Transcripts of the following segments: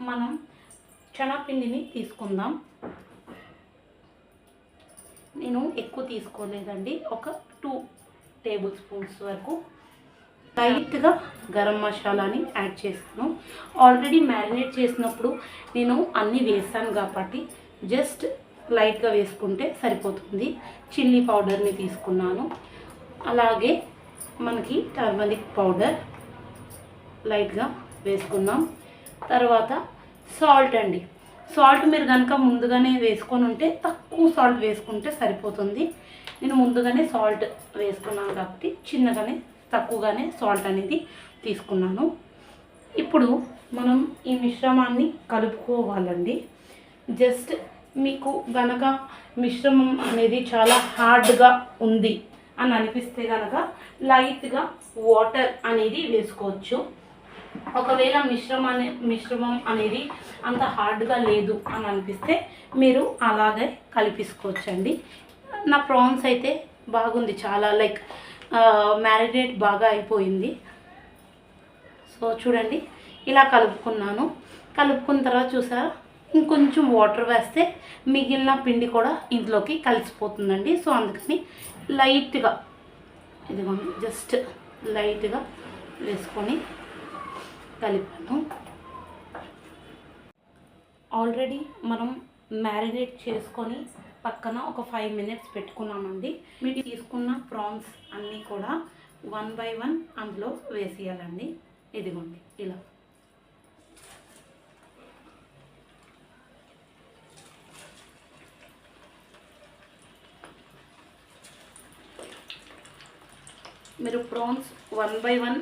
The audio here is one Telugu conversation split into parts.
మనం శనగపిండిని తీసుకుందాం. నేను ఎక్కువ తీసుకోలేదండి, ఒక 2 టేబుల్ స్పూన్స్ వరకు. లైట్గా గరం మసాలాని యాడ్ చేస్తాను. ఆల్రెడీ మ్యారినేట్ చేసినప్పుడు నేను అన్నీ వేసాను కాబట్టి జస్ట్ లైట్గా వేసుకుంటే సరిపోతుంది. చిల్లీ పౌడర్ని తీసుకున్నాను, అలాగే మనకి టర్మరిక్ పౌడర్ లైట్గా వేసుకున్నాం. తర్వాత సాల్ట్ అండి. సాల్ట్ మీరు కనుక ముందుగానే వేసుకొని ఉంటే తక్కువ సాల్ట్ వేసుకుంటే సరిపోతుంది. నేను ముందుగానే సాల్ట్ వేసుకున్నాను కాబట్టి చిన్నగానే తక్కువగానే సాల్ట్ అనేది తీసుకున్నాను. ఇప్పుడు మనం ఈ మిశ్రమాన్ని కలుపుకోవాలండి. జస్ట్ మీకు గనక మిశ్రమం అనేది చాలా హార్డ్గా ఉంది అని అనిపిస్తే కనుక లైట్గా వాటర్ అనేది వేసుకోవచ్చు. ఒకవేళ మిశ్రమం అనేది అంత హార్డ్గా లేదు అని అనిపిస్తే మీరు అలాగే కలిపేసుకోవచ్చండి. నా ప్రాన్స్ అయితే బాగుంది, చాలా లైక్ మ్యారినేట్ బాగా అయిపోయింది. సో చూడండి, ఇలా కలుపుకున్నాను. కలుపుకున్న తర్వాత చూసారా, ఇంకొంచెం వాటర్ వేస్తే మిగిలిన పిండి కూడా ఇందులోకి కలిసిపోతుందండి. సో అందుకని లైట్గా ఇదిగోండి, జస్ట్ లైట్గా వేసుకొని కలిపాను. ఆల్రెడీ మనం మ్యారినేట్ చేసుకొని పక్కన ఒక 5 minutes పెట్టుకున్నామండి. మీరు తీసుకున్న ప్రాన్స్ అన్నీ కూడా 1 by 1 అందులో వేసేయాలండి. ఇదిగోండి ఇలా. మీరు ప్రాన్స్ 1 by 1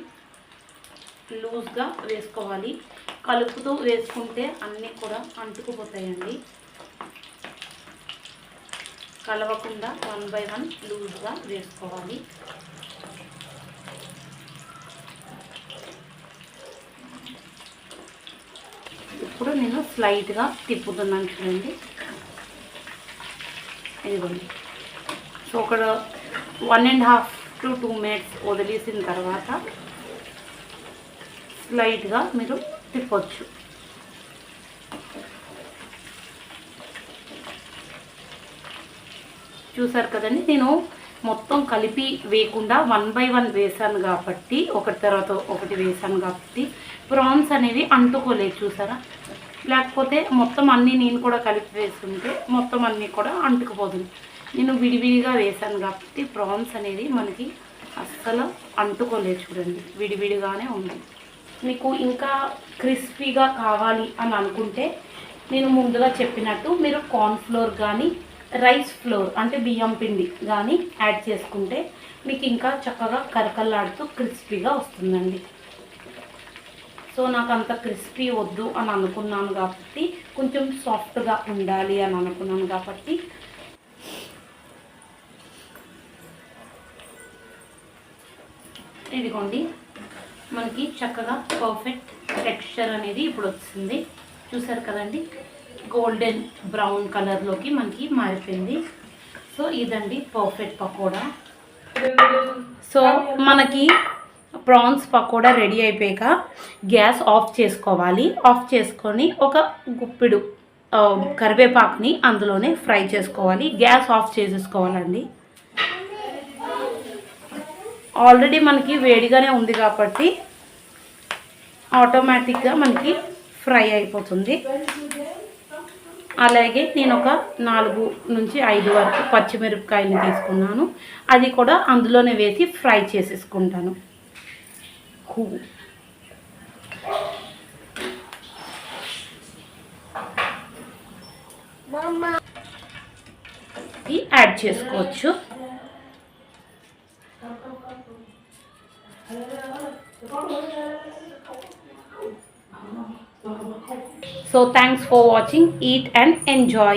లూజ్గా వేసుకోవాలి. కలుపుతూ వేసుకుంటే అన్నీ కూడా అంటుకుపోతాయండి. కలవకుండా 1 by 1 లూజ్గా వేసుకోవాలి. ఇప్పుడు నేను స్లైట్గా తిప్పుతున్నాను చూడండి. ఇదిగోండి. సో ఒక 1.5 to 2 minutes వదిలేసిన తర్వాత స్లైట్గా మీరు తిప్పొచ్చు. చూసారు కదండి, నేను మొత్తం కలిపి వేయకుండా 1 by 1 వేసాను కాబట్టి, ఒకటి తర్వాత ఒకటి వేసాను కాబట్టి ప్రాన్స్ అనేవి అంటుకోలేదు. చూసారా, లేకపోతే మొత్తం అన్నీ నేను కూడా కలిపి వేసుకుంటే మొత్తం అన్నీ కూడా అంటుకుపోతుంది. నేను విడివిడిగా వేసాను కాబట్టి ప్రాన్స్ అనేది మనకి అస్సలు అంటుకోలేదు. చూడండి, విడివిడిగానే ఉంది. మీకు ఇంకా క్రిస్పీగా కావాలి అని అనుకుంటే నేను ముందుగా చెప్పినట్టు మీరు కార్న్ఫ్లోర్ కానీ రైస్ ఫ్లోర్ అంటే బియ్యం పిండి కానీ యాడ్ చేసుకుంటే మీకు ఇంకా చక్కగా కరకల్లాడుతూ క్రిస్పీగా వస్తుందండి. సో నాకు అంత క్రిస్పీ వద్దు అని అనుకున్నాను కాబట్టి, కొంచెం సాఫ్ట్గా ఉండాలి అని అనుకున్నాను కాబట్టి ఇదిగోండి, మనకి చక్కగా పర్ఫెక్ట్ టెక్స్చర్ అనేది ఇప్పుడు వచ్చింది. చూసారు కదండి, గోల్డెన్ బ్రౌన్ కలర్లోకి మనకి మారిపోయింది. సో ఇదండి పర్ఫెక్ట్ పకోడా. సో మనకి ప్రాన్స్ పకోడా రెడీ అయిపోయాక గ్యాస్ ఆఫ్ చేసుకోవాలి. ఆఫ్ చేసుకొని ఒక గుప్పిడు కరివేపాకుని అందులోనే ఫ్రై చేసుకోవాలి. గ్యాస్ ఆఫ్ చేసేసుకోవాలండి. ఆల్రెడీ మనకి వేడిగానే ఉంది కాబట్టి ఆటోమేటిక్గా మనకి ఫ్రై అయిపోతుంది. అలాగే నేను ఒక 4 నుంచి 5 వరకు పచ్చిమిరపకాయలు తీసుకున్నాను. అది కూడా అందులోనే వేసి ఫ్రై చేసేసుకుంటాను. యాడ్ చేసుకోవచ్చు. So thanks for watching. Eat and enjoy.